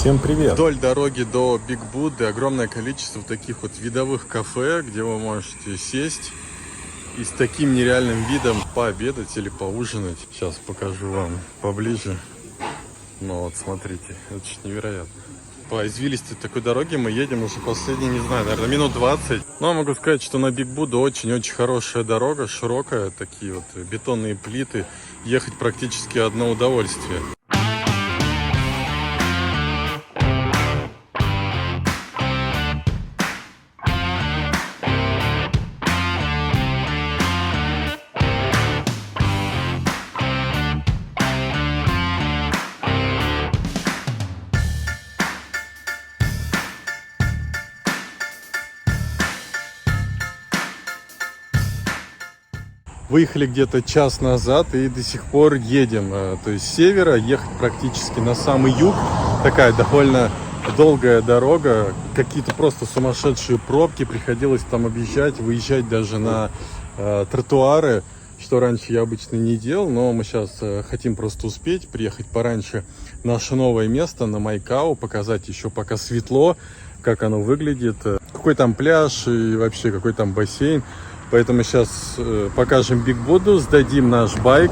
Всем привет! Вдоль дороги до Биг Будды огромное количество таких вот видовых кафе, где вы можете сесть и с таким нереальным видом пообедать или поужинать. Сейчас покажу вам поближе. Ну вот, смотрите, это же невероятно. По извилистой такой дороге мы едем уже последние, не знаю, наверное, минут 20. Но могу сказать, что на Биг Будду очень-очень хорошая дорога, широкая, такие вот бетонные плиты. Ехать практически одно удовольствие. Выехали где-то час назад и до сих пор едем. То есть с севера ехать практически на самый юг. Такая довольно долгая дорога. Какие-то просто сумасшедшие пробки. Приходилось там объезжать, выезжать даже на тротуары. Что раньше я обычно не делал. Но мы сейчас хотим просто успеть приехать пораньше в наше новое место на Майкау. Показать еще пока светло, как оно выглядит. Какой там пляж и вообще какой там бассейн. Поэтому сейчас покажем Биг Будду, сдадим наш байк.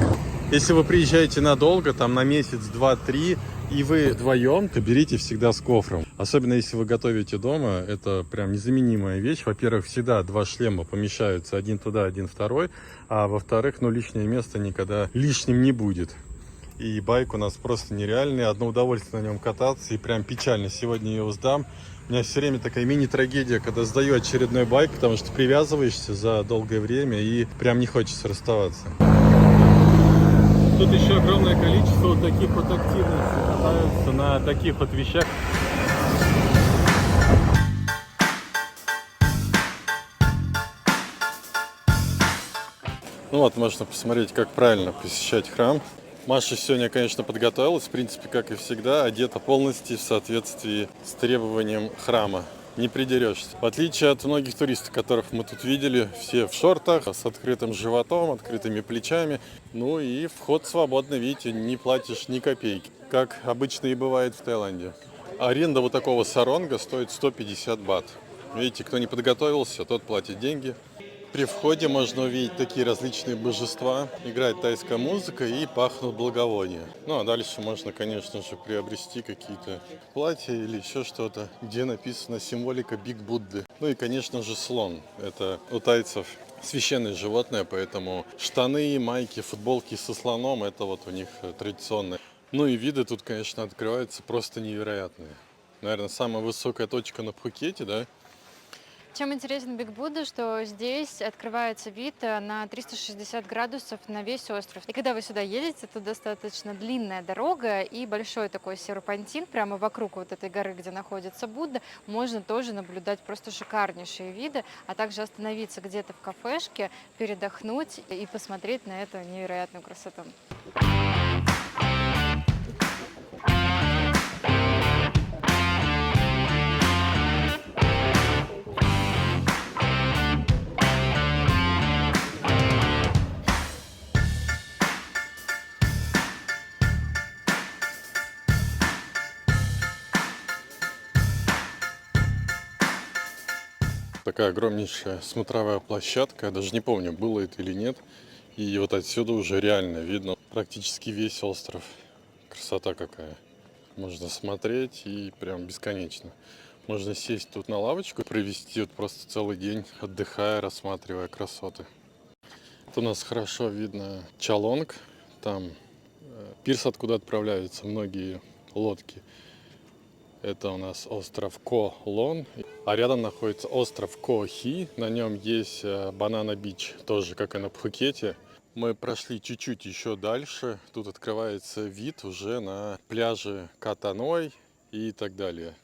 Если вы приезжаете надолго, там на месяц, два, три, и вы вдвоем, то берите всегда с кофром. Особенно если вы готовите дома, это прям незаменимая вещь. Во-первых, всегда два шлема помещаются, один туда, один второй. А во-вторых, лишнее место никогда лишним не будет. И байк у нас просто нереальный, одно удовольствие на нем кататься, и прям печально. Сегодня я его сдам. У меня все время такая мини-трагедия, когда сдаю очередной байк, потому что привязываешься за долгое время и прям не хочется расставаться. Тут еще огромное количество вот таких вот активностей, катаются на таких вот вещах. Ну вот, можно посмотреть, как правильно посещать храм. Маша сегодня, конечно, подготовилась, в принципе, как и всегда, одета полностью в соответствии с требованием храма. Не придерешься. В отличие от многих туристов, которых мы тут видели, все в шортах, с открытым животом, открытыми плечами. Ну и вход свободный, видите, не платишь ни копейки, как обычно и бывает в Таиланде. Аренда вот такого саронга стоит 150 бат. Видите, кто не подготовился, тот платит деньги. При входе можно увидеть такие различные божества, играет тайская музыка и пахнут благовония. Ну а дальше можно, конечно же, приобрести какие-то платья или еще что-то, где написана символика Биг Будды. Ну и, конечно же, слон. Это у тайцев священное животное, поэтому штаны, майки, футболки со слоном, это вот у них традиционное. Ну и виды тут, конечно, открываются просто невероятные. Наверное, самая высокая точка на Пхукете, да? Чем интересен Биг Будда, что здесь открывается вид на 360 градусов на весь остров. И когда вы сюда едете, тут достаточно длинная дорога и большой такой серпантин прямо вокруг вот этой горы, где находится Будда. Можно тоже наблюдать просто шикарнейшие виды, а также остановиться где-то в кафешке, передохнуть и посмотреть на эту невероятную красоту. Такая огромнейшая смотровая площадка, я даже не помню, было это или нет. И вот отсюда уже реально видно практически весь остров. Красота какая. Можно смотреть и прям бесконечно. Можно сесть тут на лавочку и провести вот просто целый день, отдыхая, рассматривая красоты. Тут у нас хорошо видно Чалонг, там пирс, откуда отправляются многие лодки. Это у нас остров Ко Лон, а рядом находится остров Ко Хи. На нем есть Банана Бич, тоже как и на Пхукете. Мы прошли чуть-чуть еще дальше. Тут открывается вид уже на пляжи Катаной и так далее.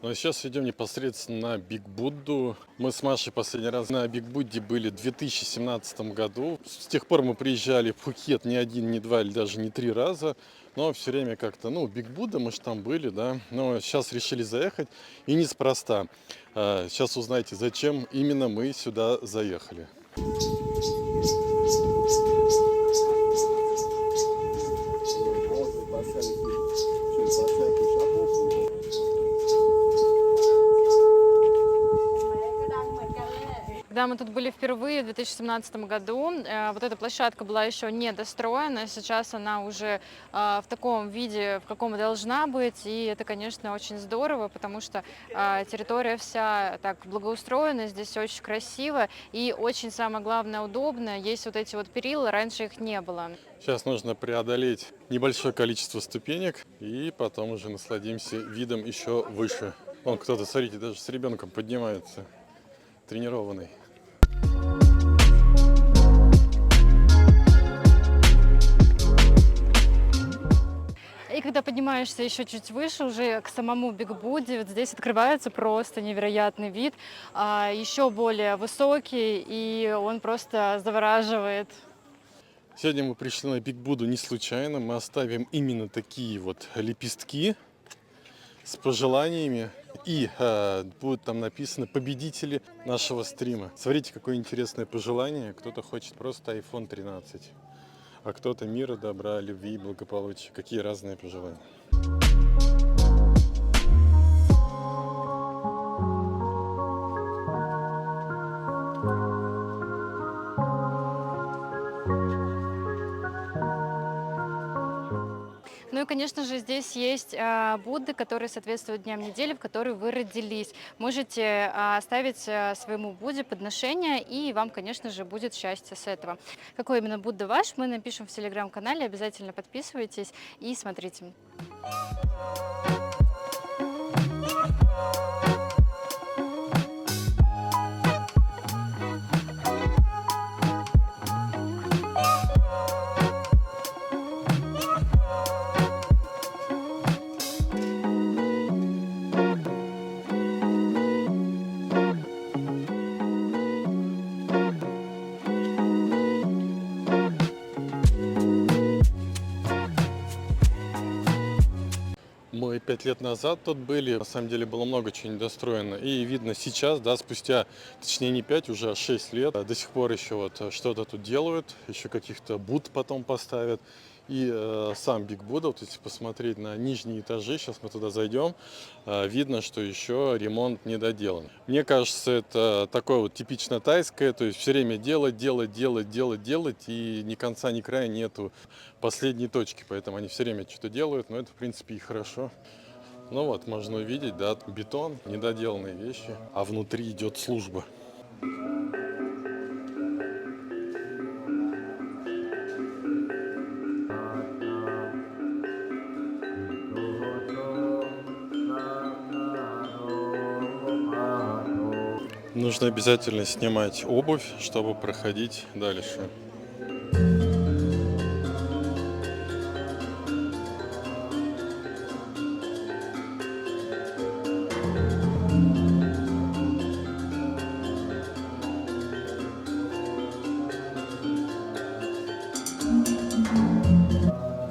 Ну а сейчас идем непосредственно на Биг Будду. Мы с Машей последний раз на Биг Будде были в 2017 году. С тех пор мы приезжали в Пхукет не один, не два или даже не три раза. но все время как-то, ну, Биг Будда, мы же там были, да, но сейчас решили заехать, и неспроста. Сейчас узнаете, зачем именно мы сюда заехали. Когда мы тут были впервые в 2017 году, вот эта площадка была еще не достроена, сейчас она уже в таком виде, в каком и должна быть, и это, конечно, очень здорово, потому что территория вся так благоустроена, здесь все очень красиво и очень, самое главное, удобно. Есть вот эти вот перила, раньше их не было. Сейчас нужно преодолеть небольшое количество ступенек, и потом уже насладимся видом еще выше. Вон кто-то, смотрите, даже с ребенком поднимается, тренированный. И когда поднимаешься еще чуть выше, уже к самому Биг Будде, вот здесь открывается просто невероятный вид, еще более высокий, и он просто завораживает. Сегодня мы пришли на Биг Будду не случайно, мы оставим именно такие вот лепестки с пожеланиями, и будут там написаны победители нашего стрима. Смотрите, какое интересное пожелание. Кто-то хочет просто iPhone 13, а кто-то мира, добра, любви, благополучия. Какие разные пожелания. Ну и, конечно же, здесь есть Будды, которые соответствуют дням недели, в которой вы родились. Можете оставить своему Будде подношение, и вам, конечно же, будет счастье с этого. Какой именно Будда ваш, мы напишем в телеграм-канале. Обязательно подписывайтесь и смотрите. Мы 5 лет назад тут были, на самом деле было много чего недостроено. И видно сейчас, да, спустя, точнее не 5, уже 6 лет, до сих пор еще вот что-то тут делают, еще каких-то Будд потом поставят. И сам Биг Будда, вот если посмотреть на нижние этажи, сейчас мы туда зайдем, видно, что еще ремонт не доделан. Мне кажется, это такое вот типично тайское, то есть все время делать, и ни конца, ни края нету последней точки, поэтому они все время что-то делают, но это, в принципе, и хорошо. Ну вот, можно увидеть, да, бетон, недоделанные вещи, а внутри идет служба. Нужно обязательно снимать обувь, чтобы проходить дальше.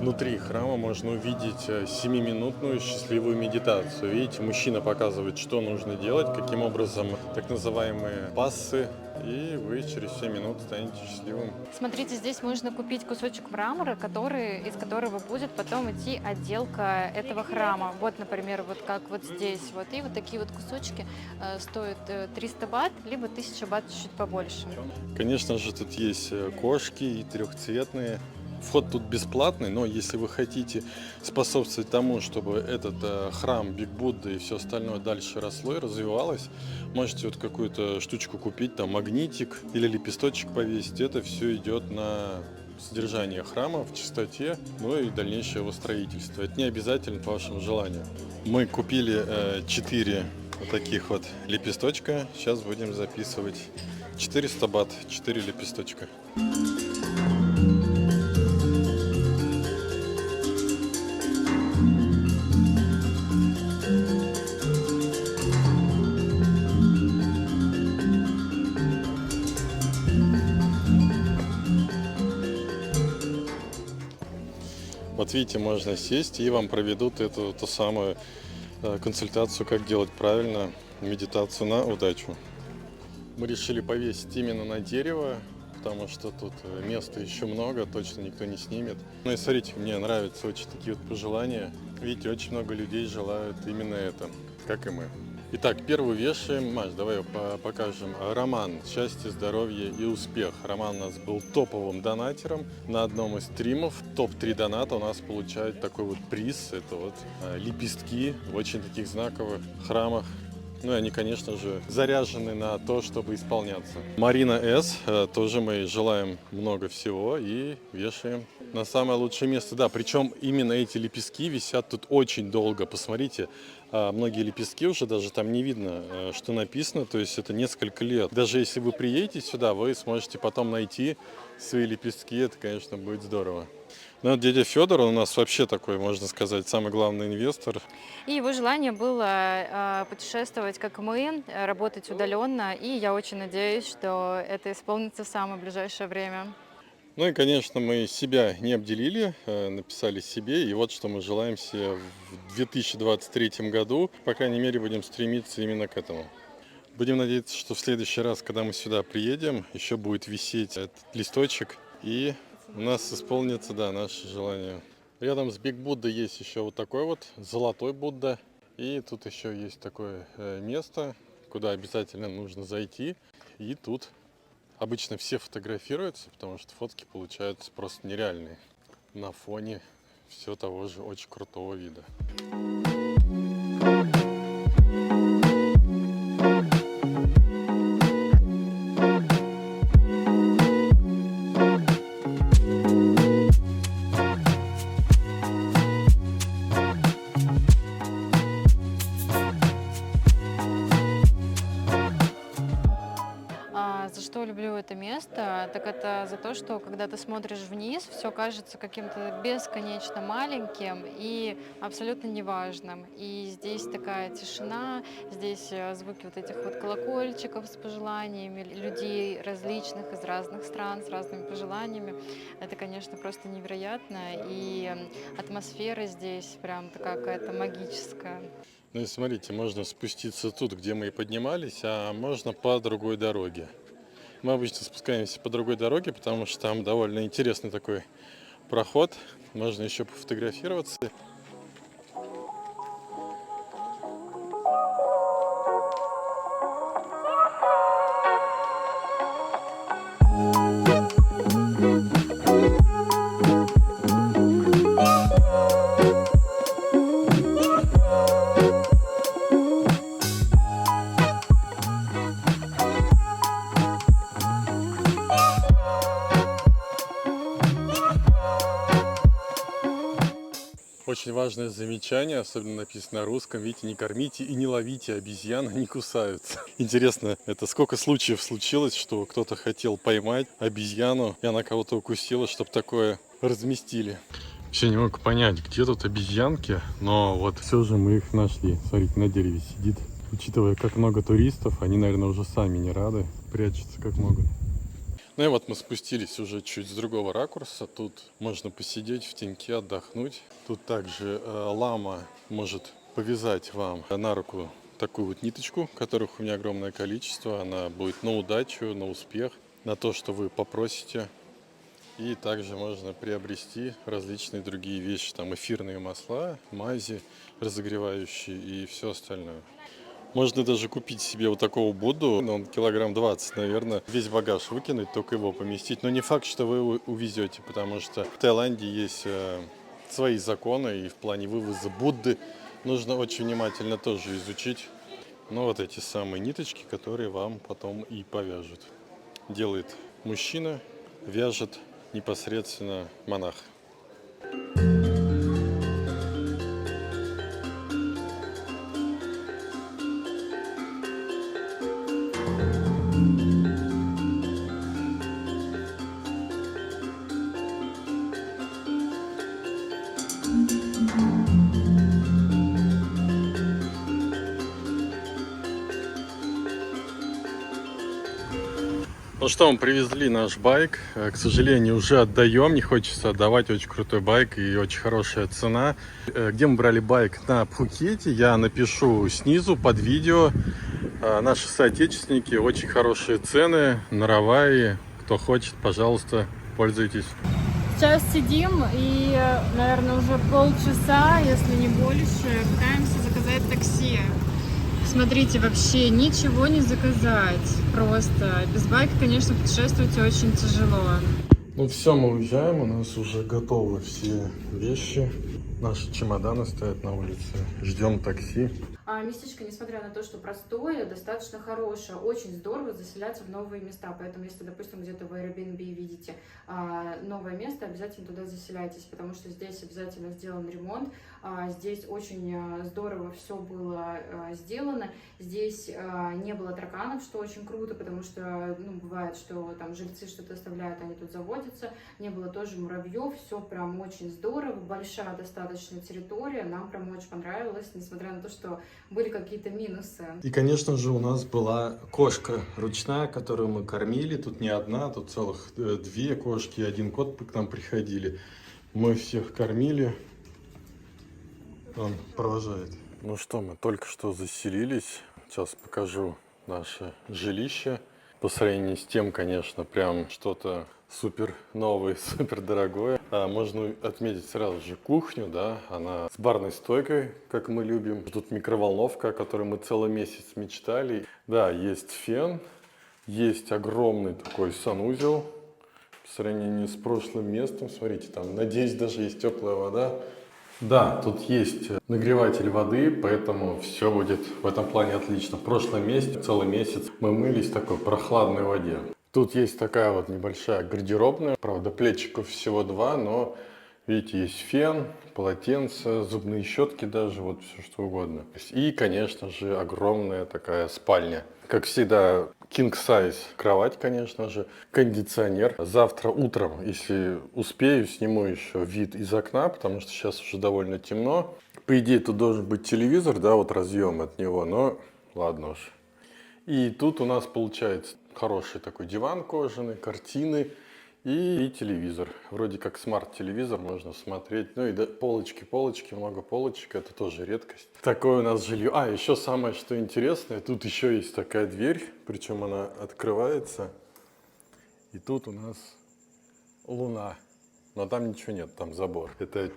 Внутри храма можно увидеть 7-минутную счастливую медитацию. Видите, мужчина показывает, что нужно делать, каким образом так называемые пассы, и вы через 7 минут станете счастливым. Смотрите, здесь можно купить кусочек мрамора, из которого будет потом идти отделка этого храма. Вот, например, вот как вот здесь. Вот. И вот такие вот кусочки стоят 300 бат, либо 1000 бат чуть побольше. Конечно же, тут есть кошки и трехцветные. Вход тут бесплатный, но если вы хотите способствовать тому, чтобы этот храм Биг Будды и все остальное дальше росло и развивалось, можете вот какую-то штучку купить, там магнитик или лепесточек повесить. Это все идет на содержание храма в чистоте, ну и дальнейшее его строительство. Это не обязательно по вашему желанию. Мы купили 4 вот таких вот лепесточка. Сейчас будем записывать 400 бат, 4 лепесточка. Вот Вот видите, можно сесть и вам проведут эту ту самую консультацию, как делать правильно медитацию на удачу. Мы решили повесить именно на дерево, потому что тут места еще много, точно никто не снимет. Ну и смотрите, мне нравятся очень такие вот пожелания. Видите, очень много людей желают именно это, как и мы. Итак, первую вешаем. Маш, давай покажем. Роман. Счастье, здоровье и успех. Роман у нас был топовым донатером на одном из стримов. Топ-3 доната у нас получают такой вот приз. Это вот лепестки в очень таких знаковых храмах. Ну и они, конечно же, заряжены на то, чтобы исполняться. Марина С. Тоже мы желаем много всего и вешаем на самое лучшее место. Да, причем именно эти лепестки висят тут очень долго. Посмотрите, многие лепестки уже даже там не видно, что написано. То есть это несколько лет. Даже если вы приедете сюда, вы сможете потом найти свои лепестки. Это, конечно, будет здорово. Ну, дядя Федор, он у нас вообще такой, можно сказать, самый главный инвестор. И его желание было путешествовать, как мы, работать удаленно. И я очень надеюсь, что это исполнится в самое ближайшее время. Ну и, конечно, мы себя не обделили, написали себе. И вот что мы желаем себе в 2023 году. По крайней мере, будем стремиться именно к этому. Будем надеяться, что в следующий раз, когда мы сюда приедем, еще будет висеть этот листочек. И у нас исполнится, да, наше желание. Рядом с Биг Буддой есть еще вот такой вот золотой Будда. И тут еще есть такое место, куда обязательно нужно зайти. И тут обычно все фотографируются, потому что фотки получаются просто нереальные на фоне все того же очень крутого вида. За что люблю это место, так это за то, что когда ты смотришь вниз, все кажется каким-то бесконечно маленьким и абсолютно неважным. И здесь такая тишина, здесь звуки вот этих вот колокольчиков с пожеланиями людей различных из разных стран, с разными пожеланиями. Это, конечно, просто невероятно. И атмосфера здесь прям такая какая-то магическая. Ну и смотрите, можно спуститься тут, где мы и поднимались, а можно по другой дороге. Мы обычно спускаемся по другой дороге, потому что там довольно интересный такой проход. Можно еще пофотографироваться. Очень важное замечание, особенно написано на русском. Видите, не кормите и не ловите обезьян, они кусаются. Интересно, это сколько случаев случилось, что кто-то хотел поймать обезьяну, и она кого-то укусила, чтобы такое разместили. Вообще не могу понять, где тут обезьянки, но вот все же мы их нашли. Смотрите, на дереве сидит. Учитывая, как много туристов, они, наверное, уже сами не рады, прячутся как могут. Ну и вот мы спустились уже чуть с другого ракурса. Тут можно посидеть в теньке, отдохнуть. Тут также лама может повязать вам на руку такую вот ниточку, которых у меня огромное количество. Она будет на удачу, на успех, на то, что вы попросите. И также можно приобрести различные другие вещи, там эфирные масла, мази разогревающие и все остальное. Можно даже купить себе вот такого Будду, он килограмм 20, наверное, весь багаж выкинуть, только его поместить. Но не факт, что вы его увезете, потому что в Таиланде есть свои законы, и в плане вывоза Будды нужно очень внимательно тоже изучить. Ну вот эти самые ниточки, которые вам потом и повяжут. Делает мужчина, вяжет непосредственно монах. Ну что, мы привезли наш байк. К сожалению, уже отдаем. Не хочется отдавать. Очень крутой байк и очень хорошая цена. Где мы брали байк? На Пхукете. Я напишу снизу под видео. Наши соотечественники. Очень хорошие цены на Равайи. Кто хочет, пожалуйста, пользуйтесь. Сейчас сидим и, наверное, уже полчаса, если не больше, пытаемся заказать такси. Смотрите, вообще ничего не заказать. Просто без байка, конечно, путешествовать очень тяжело. Ну все, мы уезжаем. У нас уже готовы все вещи. Наши чемоданы стоят на улице. Ждем такси. Местечко, несмотря на то, что простое, достаточно хорошее. Очень здорово заселяться в новые места. Поэтому, если, допустим, где-то в Airbnb видите новое место, обязательно туда заселяйтесь, потому что здесь обязательно сделан ремонт. Здесь очень здорово все было сделано. Здесь не было тараканов, что очень круто, потому что, бывает, что там жильцы что-то оставляют, они тут заводятся. Не было тоже муравьев. Все прям очень здорово. Большая достаточно территория. Нам прям очень понравилось, несмотря на то, что были какие-то минусы. И, конечно же, у нас была кошка ручная, которую мы кормили. Тут не одна, тут целых две кошки и один кот к нам приходили. Мы всех кормили. Он провожает. Ну что, мы только что заселились. Сейчас покажу наше жилище. По сравнению с тем, конечно, прям что-то супер новое, супер дорогое. Можно отметить сразу же кухню, да, она с барной стойкой, как мы любим. Тут микроволновка, о которой мы целый месяц мечтали. Да, есть фен, есть огромный такой санузел. По сравнению с прошлым местом, смотрите, там, надеюсь, даже есть теплая вода. Да, тут есть нагреватель воды, поэтому все будет в этом плане отлично. В прошлом месяце, целый месяц, мы мылись в такой прохладной воде. Тут есть такая вот небольшая гардеробная, правда, плечиков всего два, но, видите, есть фен, полотенце, зубные щетки даже, вот все что угодно. И, конечно же, огромная такая спальня. Как всегда, king size кровать, конечно же, кондиционер. Завтра утром, если успею, сниму еще вид из окна, потому что сейчас уже довольно темно. По идее, тут должен быть телевизор, да, вот разъем от него, но ладно уж. И тут у нас получается хороший такой диван кожаный, картины и телевизор. Вроде как смарт-телевизор, можно смотреть. Ну и полочки, много полочек, это тоже редкость. Такое у нас жилье. Еще самое, что интересное, тут еще есть такая дверь, причем она открывается. И тут у нас луна. Но там ничего нет, там забор. Это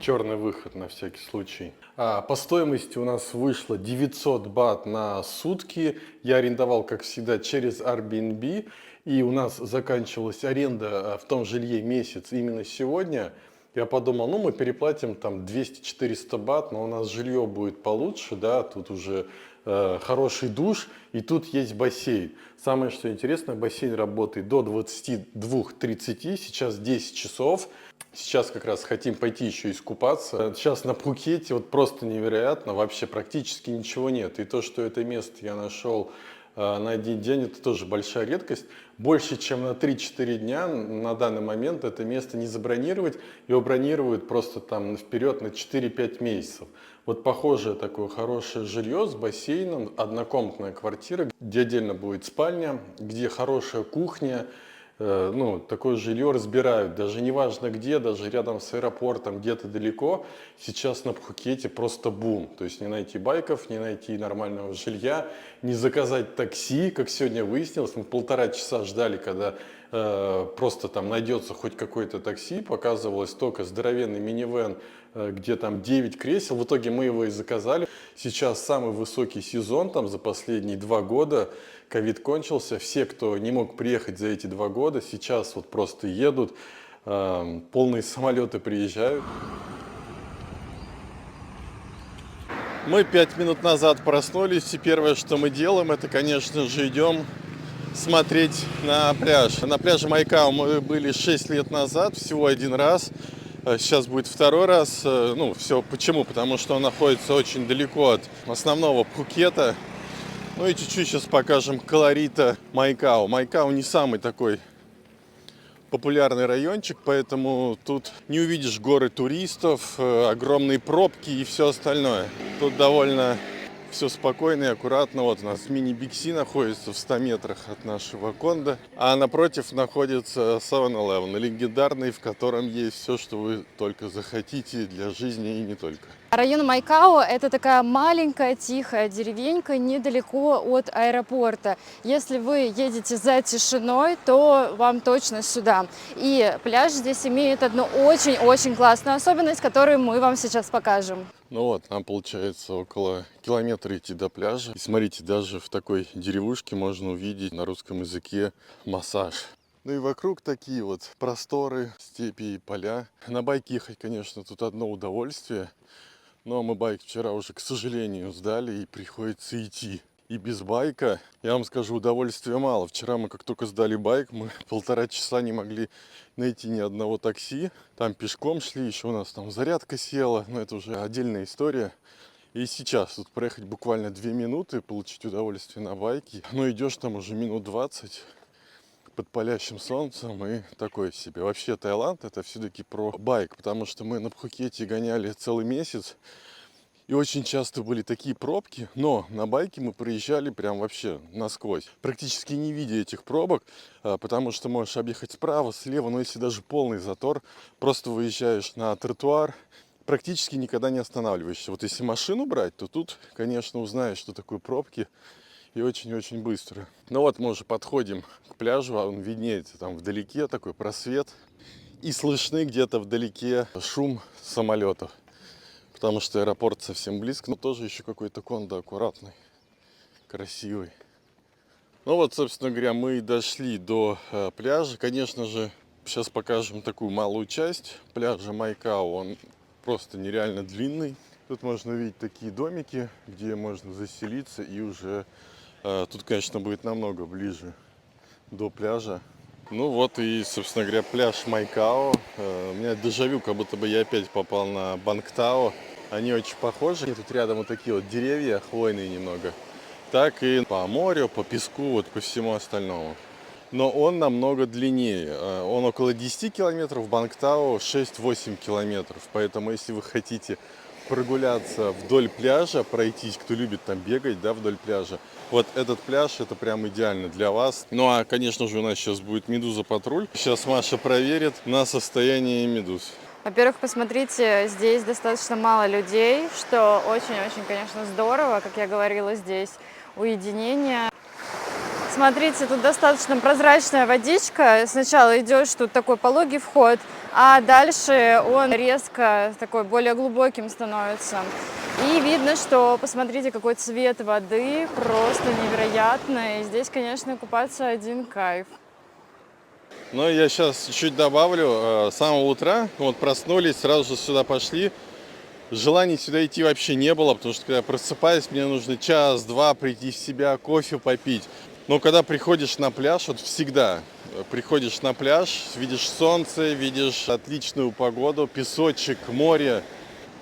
черный выход на всякий случай. По стоимости у нас вышло 900 бат на сутки. Я арендовал, как всегда, через Airbnb. И у нас заканчивалась аренда в том жилье месяц именно сегодня. Я подумал, мы переплатим там 200-400 бат, но у нас жилье будет получше, да, тут уже хороший душ, и тут есть бассейн. Самое, что интересно, бассейн работает до 22:30, сейчас 10 часов. Сейчас как раз хотим пойти еще искупаться. Сейчас на Пхукете вот просто невероятно, вообще практически ничего нет. И то, что это место я нашел на один день, это тоже большая редкость. Больше, чем на 3-4 дня на данный момент это место не забронировать. Его бронируют просто там вперед на 4-5 месяцев. Вот похожее такое хорошее жилье с бассейном, однокомнатная квартира, где отдельно будет спальня, где хорошая кухня. Такое жилье разбирают, даже не важно где, даже рядом с аэропортом, где-то далеко. Сейчас на Пхукете просто бум. То есть не найти байков, не найти нормального жилья, не заказать такси, как сегодня выяснилось. Мы 1,5 часа ждали, когда просто там найдется хоть какое-то такси. Показывалось только здоровенный минивэн, где там 9 кресел. В итоге мы его и заказали. Сейчас самый высокий сезон там за последние 2 года. Ковид кончился, все, кто не мог приехать за эти 2 года, сейчас вот просто едут, полные самолеты приезжают. Мы 5 минут назад проснулись, и первое, что мы делаем, это, конечно же, идем смотреть на пляж. На пляже Майкао мы были 6 лет назад, всего 1 раз. Сейчас будет 2-й раз. Все почему? Потому что он находится очень далеко от основного Пхукета. И чуть-чуть сейчас покажем колорита Майкао. Майкао не самый такой популярный райончик, поэтому тут не увидишь горы туристов, огромные пробки и все остальное. Тут довольно Все спокойно и аккуратно. Вот у нас мини-Биг-Си находится в 100 метрах от нашего кондо. А напротив находится 7-Eleven, легендарный, в котором есть все, что вы только захотите для жизни и не только. Район Майкао – это такая маленькая тихая деревенька недалеко от аэропорта. Если вы едете за тишиной, то вам точно сюда. И пляж здесь имеет одну очень-очень классную особенность, которую мы вам сейчас покажем. Ну вот, нам получается около километра идти до пляжа. И смотрите, даже в такой деревушке можно увидеть на русском языке массаж. Ну и вокруг такие вот просторы, степи и поля. На байке ехать, конечно, тут одно удовольствие. Но мы байк вчера уже, к сожалению, сдали и приходится идти. И без байка, я вам скажу, удовольствия мало. Вчера мы как только сдали байк, мы 1,5 часа не могли найти ни одного такси. Там пешком шли, еще у нас там зарядка села, но это уже отдельная история. И сейчас тут проехать буквально 2 минуты, получить удовольствие на байке. Но идешь там уже минут 20 под палящим солнцем и такое себе. Вообще Таиланд это все-таки про байк, потому что мы на Пхукете гоняли целый месяц. И очень часто были такие пробки, но на байке мы проезжали прям вообще насквозь, практически не видя этих пробок, потому что можешь объехать справа, слева, но если даже полный затор, просто выезжаешь на тротуар, практически никогда не останавливаешься. Вот если машину брать, то тут, конечно, узнаешь, что такое пробки, и очень-очень быстро. Ну вот мы уже подходим к пляжу, а он виднеется там вдалеке, такой просвет, и слышны где-то вдалеке шум самолетов. Потому что аэропорт совсем близко, но тоже еще какой-то кондо аккуратный, красивый. Ну вот, собственно говоря, мы и дошли до пляжа. Конечно же, сейчас покажем такую малую часть пляжа Майкао. Он просто нереально длинный. Тут можно увидеть такие домики, где можно заселиться. И уже тут, конечно, будет намного ближе до пляжа. Ну вот и, собственно говоря, пляж Майкао. У меня дежавю, как будто бы я опять попал на Бангтао. Они очень похожи. И тут рядом вот такие вот деревья, хвойные немного. Так и по морю, по песку, вот по всему остальному. Но он намного длиннее. Он около 10 километров, Бангтао 6-8 километров. Поэтому если вы хотите прогуляться вдоль пляжа, пройтись, кто любит там бегать, да, вдоль пляжа, вот этот пляж, это прям идеально для вас. Ну а, конечно же, у нас сейчас будет медуза-патруль. Сейчас Маша проверит на состояние медуз. Во-первых, посмотрите, здесь достаточно мало людей, что очень-очень, конечно, здорово. Как я говорила, здесь уединение. Смотрите, тут достаточно прозрачная водичка. Сначала идешь, тут такой пологий вход, а дальше он резко такой более глубоким становится. И видно, что, посмотрите, какой цвет воды, просто невероятный. И здесь, конечно, купаться один кайф. Ну, я сейчас чуть добавлю. С самого утра, вот проснулись, сразу же сюда пошли. Желания сюда идти вообще не было, потому что когда я просыпаюсь, мне нужно час-два прийти в себя, кофе попить. Но когда приходишь на пляж, вот всегда приходишь на пляж, видишь солнце, видишь отличную погоду, песочек, море.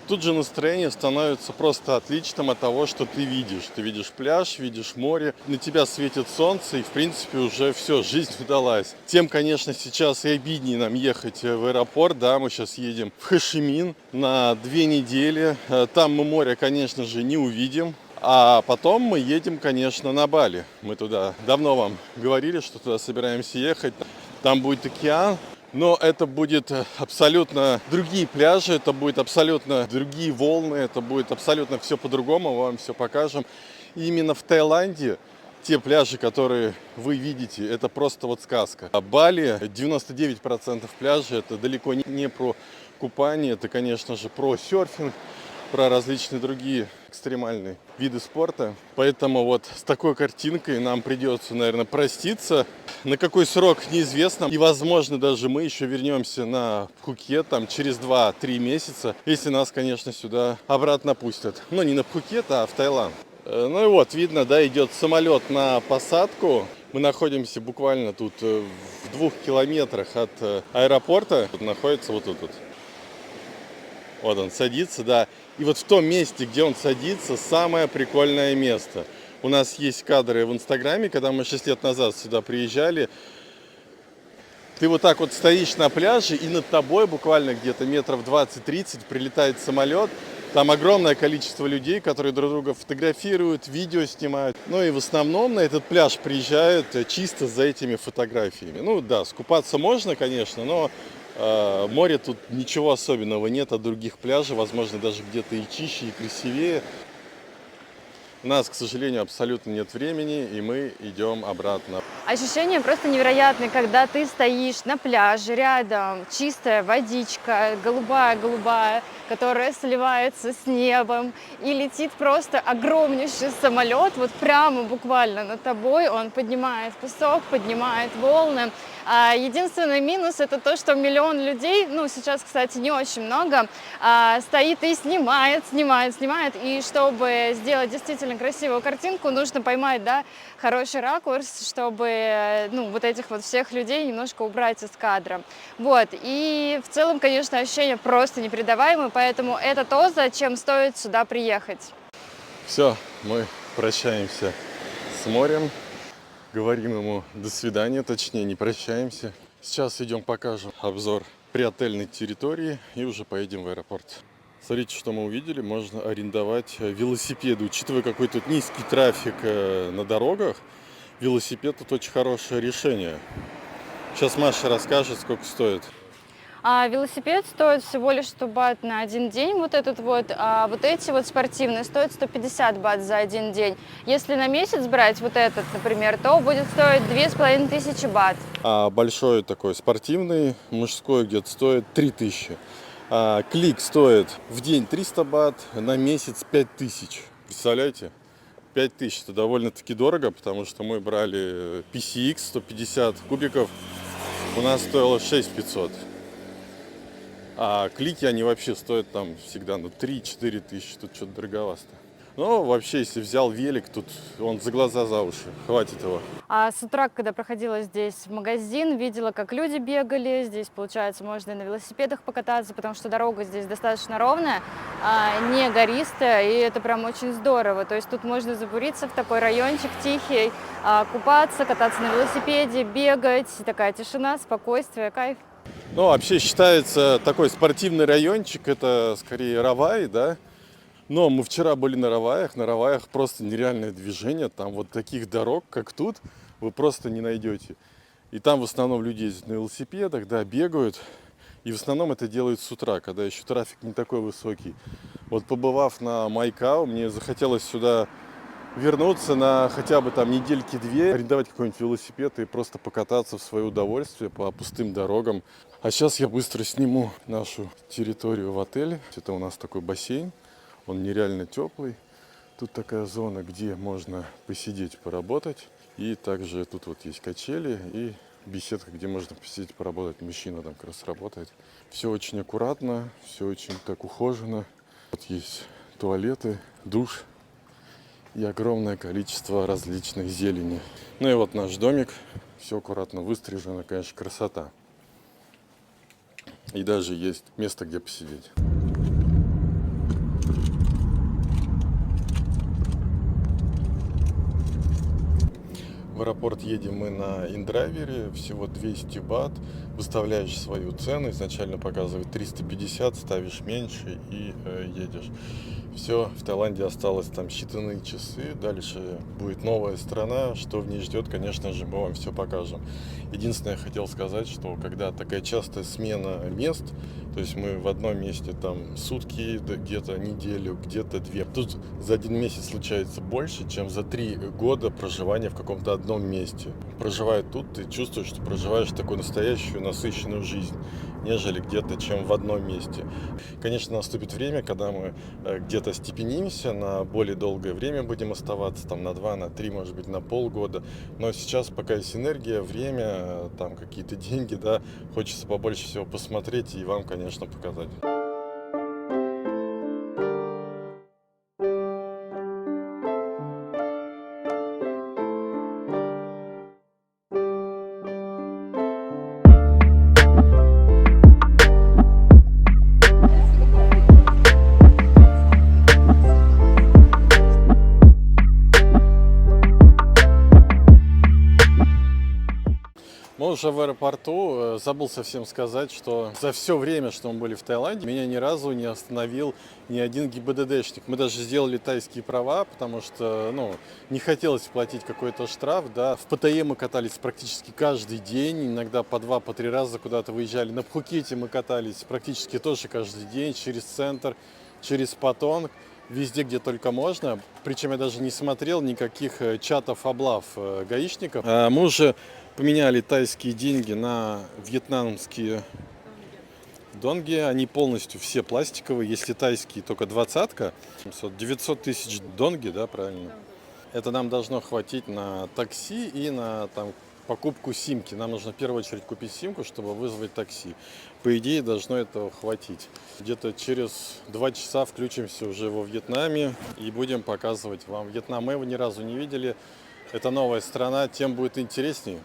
Тут же настроение становится просто отличным от того, что ты видишь. Ты видишь пляж, видишь море, на тебя светит солнце, и, в принципе, уже все, жизнь удалась. Тем, конечно, сейчас и обиднее нам ехать в аэропорт, да, мы сейчас едем в Хошимин на 2 недели. Там мы море, конечно же, не увидим. А потом мы едем, конечно, на Бали. Мы туда давно вам говорили, что туда собираемся ехать. Там будет океан. Но это будет абсолютно другие пляжи, это будет абсолютно другие волны, это будет абсолютно все по-другому, мы вам все покажем. И именно в Таиланде те пляжи, которые вы видите, это просто вот сказка. А Бали 99% пляжей, это далеко не про купание, это, конечно же, про серфинг, про различные другие экстремальные виды спорта. Поэтому вот с такой картинкой нам придется, наверное, проститься. На какой срок неизвестно. И, возможно, даже мы еще вернемся на Пхукет там, через 2-3 месяца, если нас, конечно, сюда обратно пустят. Но не на Пхукет, а в Таиланд. Ну и вот, видно, да, идет самолет на посадку. Мы находимся буквально тут в 2 километрах от аэропорта. Тут находится вот тут. Вот он садится, да. И вот в том месте, где он садится, самое прикольное место. У нас есть кадры в Инстаграме, когда мы 6 лет назад сюда приезжали. Ты вот так вот стоишь на пляже, и над тобой буквально где-то метров 20-30 прилетает самолет. Там огромное количество людей, которые друг друга фотографируют, видео снимают. Ну и в основном на этот пляж приезжают чисто за этими фотографиями. Ну да, скупаться можно, конечно, но море тут ничего особенного нет от других пляжей. Возможно, даже где-то и чище, и красивее. У нас, к сожалению, абсолютно нет времени, и мы идем обратно. Ощущение просто невероятное, когда ты стоишь на пляже, рядом чистая водичка, голубая-голубая, которая сливается с небом, и летит просто огромнейший самолет, вот прямо буквально над тобой, он поднимает песок, поднимает волны. А единственный минус — это то, что миллион людей, ну сейчас, кстати, не очень много, стоит и снимает, и чтобы сделать действительно красивую картинку, нужно поймать, да, хороший ракурс, чтобы, ну, вот этих вот всех людей немножко убрать из кадра. Вот, и в целом, конечно, ощущения просто непередаваемые, поэтому это то, зачем стоит сюда приехать. Все, мы прощаемся с морем, говорим ему до свидания, точнее не прощаемся. Сейчас идем покажем обзор приотельной территории и уже поедем в аэропорт. Смотрите, что мы увидели. Можно арендовать велосипеды. Учитывая, какой тут низкий трафик на дорогах, велосипед тут очень хорошее решение. Сейчас Маша расскажет, сколько стоит. Велосипед стоит всего лишь 100 бат на один день, вот этот вот, а вот эти вот спортивные стоят 150 бат за один день. Если на месяц брать вот этот, например, то будет стоить 2500 бат. А большой такой спортивный, мужской, где-то стоит 3000. А клик стоит в день 300 бат, на месяц 5000. Представляете? 5000 это довольно-таки дорого, потому что мы брали PCX 150 кубиков, у нас стоило 6500. А клики, они вообще стоят там всегда 3-4 тысячи, тут что-то дороговато. Но вообще, если взял велик, тут он за глаза, за уши, хватит его. С утра, когда проходила здесь в магазин, видела, как люди бегали. Здесь, получается, можно и на велосипедах покататься, потому что дорога здесь достаточно ровная, не гористая, и это прям очень здорово. То есть тут можно забуриться в такой райончик тихий, купаться, кататься на велосипеде, бегать. Такая тишина, спокойствие, кайф. Ну, вообще считается такой спортивный райончик, это скорее Раваи, да? Но мы вчера были на Раваях просто нереальное движение, там вот таких дорог, как тут, вы просто не найдете. И там в основном люди ездят на велосипедах, да, бегают, и в основном это делают с утра, когда еще трафик не такой высокий. Вот побывав на Майкау, мне захотелось сюда вернуться на хотя бы там недельки-две, арендовать какой-нибудь велосипед и просто покататься в свое удовольствие по пустым дорогам. А сейчас я быстро сниму нашу территорию в отеле. Это у нас такой бассейн, он нереально теплый. Тут такая зона, где можно посидеть, поработать. И также тут вот есть качели и беседка, где можно посидеть, поработать. Мужчина там как раз работает. Все очень аккуратно, все очень так ухожено. Вот есть туалеты, душ и огромное количество различных зелени. Ну и вот наш домик. Все аккуратно выстрижено, конечно, красота. И даже есть место, где посидеть. В аэропорт едем мы на индрайвере, всего 200 бат, выставляешь свою цену, изначально показывает 350, ставишь меньше и едешь. Все, в Таиланде осталось там считанные часы, дальше будет новая страна, что в ней ждет, конечно же, мы вам все покажем. Единственное, я хотел сказать, что когда такая частая смена мест, то есть мы в одном месте там сутки, где-то неделю, где-то две, тут за один месяц случается больше, чем за 3 года проживания в каком-то одном месте. Проживая тут, ты чувствуешь, что проживаешь такую настоящую насыщенную жизнь, нежели где-то, чем в одном месте. Конечно, наступит время, когда мы где-то степенимся, на более долгое время будем оставаться, там на 2, на 3, может быть, на полгода. Но сейчас пока есть энергия, время, там какие-то деньги, да, хочется побольше всего посмотреть и вам, конечно, показать. Мы Мы уже в аэропорту. Забыл совсем сказать, что за все время, что мы были в Таиланде, меня ни разу не остановил ни один ГИБДДшник. Мы даже сделали тайские права, потому что, не хотелось платить какой-то штраф, да. В Паттайе мы катались практически каждый день, иногда по 2, по 3 раза куда-то выезжали. На Пхукете мы катались практически тоже каждый день, через центр, через Паттонг. Везде, где только можно. Причем я даже не смотрел никаких чатов облав гаишников. Мы уже поменяли тайские деньги на вьетнамские донги. Они полностью все пластиковые. Если тайские, только 20-ка. 900 тысяч донги, да, правильно? Это нам должно хватить на такси и на покупку симки. Нам нужно в первую очередь купить симку, чтобы вызвать такси. По идее, должно этого хватить. Где-то через 2 часа включимся уже во Вьетнаме и будем показывать вам Вьетнам. Мы его ни разу не видели. Это новая страна, тем будет интереснее.